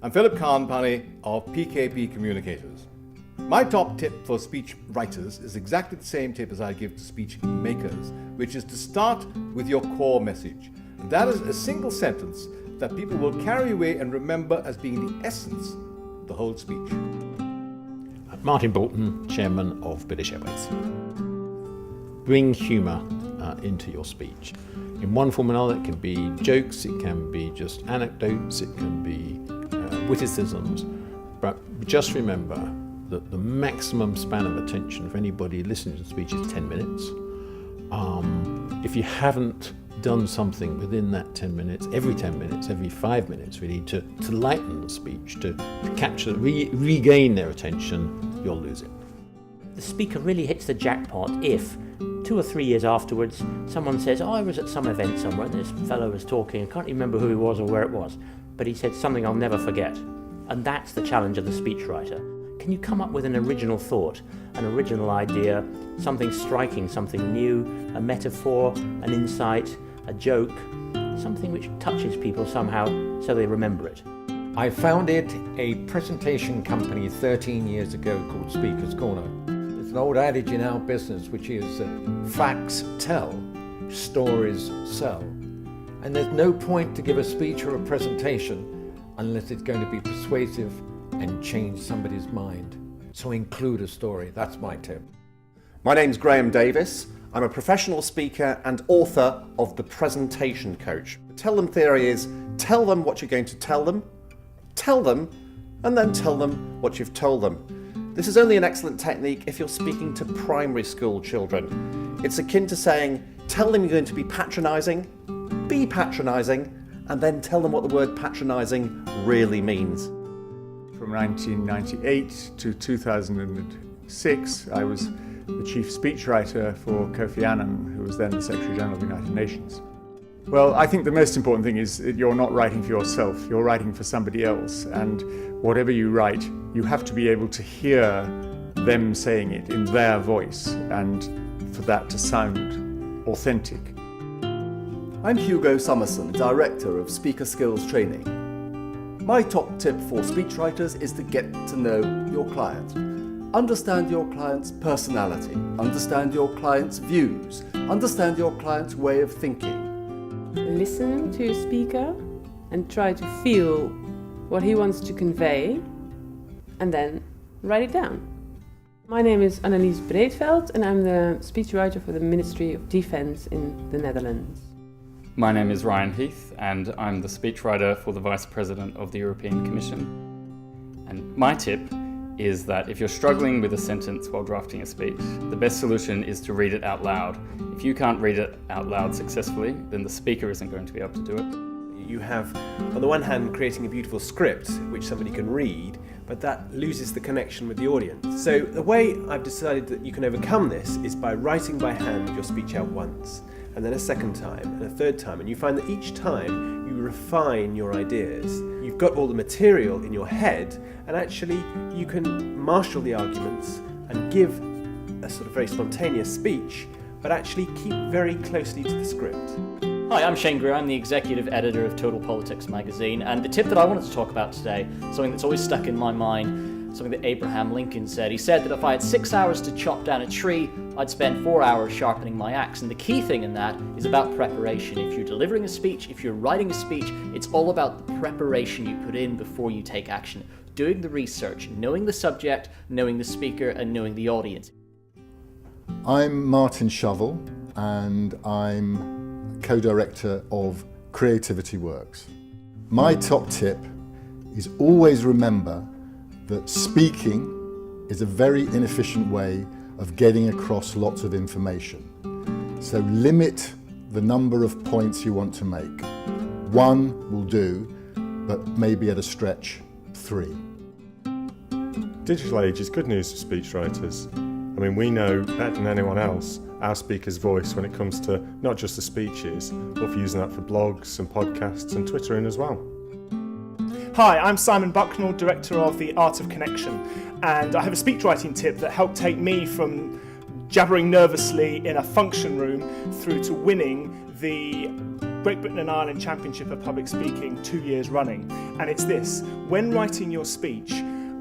I'm Phillip Khan-Panni of PKP Communicators. My top tip for speech writers is exactly the same tip as I give to speech makers, which is to start with your core message. And that is a single sentence that people will carry away and remember as being the essence of the whole speech. Martin Broughton, Chairman of British Airways. Bring humour into your speech. In one form or another, it can be jokes, it can be just anecdotes, it can be witticisms, but just remember that the maximum span of attention for anybody listening to the speech is 10 minutes. If you haven't done something within that 10 minutes, every 5 minutes really, to lighten the speech, to capture, regain their attention, you'll lose it. The speaker really hits the jackpot if 2 or 3 years afterwards someone says, I was at some event somewhere and this fellow was talking, I can't remember who he was or where it was, but he said something I'll never forget. And that's the challenge of the speechwriter. Can you come up with an original thought, an original idea, something striking, something new, a metaphor, an insight, a joke, something which touches people somehow so they remember it? I founded a presentation company 13 years ago called Speaker's Corner. There's an old adage in our business which is facts tell, stories sell. And there's no point to give a speech or a presentation unless it's going to be persuasive and change somebody's mind. So include a story. That's my tip. My name's Davies. I'm a professional speaker and author of The Presentation Coach. The Tell Them theory is tell them what you're going to tell them, and then tell them what you've told them. This is only an excellent technique if you're speaking to primary school children. It's akin to saying, tell them you're going to be patronising, be patronising, and then tell them what the word patronising really means. From 1998 to 2006, I was the chief speechwriter for Kofi Annan, who was then the Secretary General of the United Nations. Well, I think the most important thing is that you're not writing for yourself, you're writing for somebody else, and whatever you write, you have to be able to hear them saying it in their voice, and for that to sound authentic. I'm Hugo, Summerson, Director of Speaker Skills Training. My top tip for speechwriters is to get to know your client. Understand your client's personality, understand your client's views, understand your client's way of thinking. Listen to your speaker and try to feel what he wants to convey and then write it down. My name is Annelies Breedvelt and I'm the speechwriter for the Ministry of Defence in the Netherlands. My name is Heath and I'm the speechwriter for the Vice President of the European Commission. And my tip is that if you're struggling with a sentence while drafting a speech, the best solution is to read it out loud. If you can't read it out loud successfully, then the speaker isn't going to be able to do it. You have, on the one hand, creating a beautiful script which somebody can read, but that loses the connection with the audience. So the way I've decided that you can overcome this is by writing by hand your speech out once, and then a second time, and a third time, and you find that each time you refine your ideas. You've got all the material in your head, and actually you can marshal the arguments and give a sort of very spontaneous speech, but actually keep very closely to the script. Hi, I'm Greer. I'm the executive editor of Total Politics magazine, and the tip that I wanted to talk about today, something that's always stuck in my mind, something that Abraham Lincoln said. He said that if I had 6 hours to chop down a tree, I'd spend 4 hours sharpening my axe. And the key thing in that is about preparation. If you're delivering a speech, if you're writing a speech, it's all about the preparation you put in before you take action. Doing the research, knowing the subject, knowing the speaker, and knowing the audience. I'm Martin Shovel, and I'm co-director of Creativity Works. My top tip is always remember that speaking is a very inefficient way of getting across lots of information. So limit the number of points you want to make. 1 will do, but maybe at a stretch 3. Digital age is good news for speechwriters. I mean, we know better than anyone else our speaker's voice when it comes to not just the speeches, but for using that for blogs and podcasts and Twittering as well. Hi, I'm Simon Bucknall, Director of The Art of Connection, and I have a speechwriting tip that helped take me from jabbering nervously in a function room through to winning the Great Britain and Ireland Championship of Public Speaking 2 years running, and it's this: when writing your speech,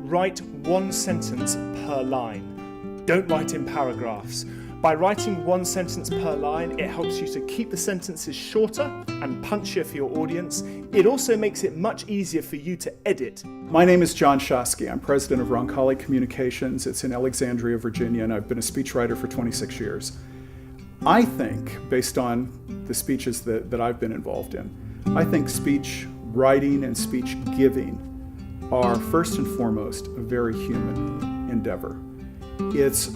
write one sentence per line. Don't write in paragraphs. By writing one sentence per line, it helps you to keep the sentences shorter and punchier for your audience. It also makes it much easier for you to edit. My name is John Shosky. I'm president of Roncalli Communications. It's in Alexandria, Virginia, and I've been a speechwriter for 26 years. I think, based on the speeches that I've been involved in, I think speech writing and speech giving are first and foremost a very human endeavor. It's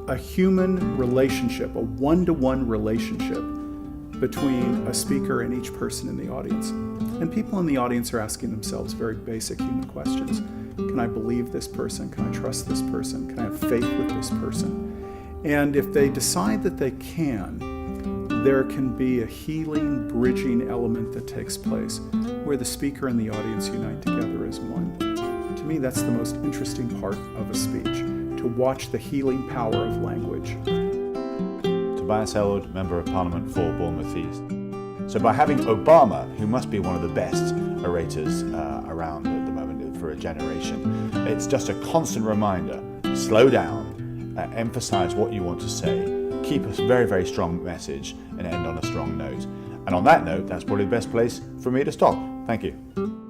a human relationship, a one-to-one relationship between a speaker and each person in the audience. And people in the audience are asking themselves very basic human questions. Can I believe this person? Can I trust this person? Can I have faith with this person? And if they decide that they can, there can be a healing, bridging element that takes place where the speaker and the audience unite together as one. To me, that's the most interesting part of a speech, to watch the healing power of language. Tobias Ellwood, Member of Parliament for Bournemouth East. So by having Obama, who must be one of the best orators around at the moment for a generation, it's just a constant reminder: slow down, emphasize what you want to say, keep a very, very strong message, and end on a strong note. And on that note, that's probably the best place for me to stop. Thank you.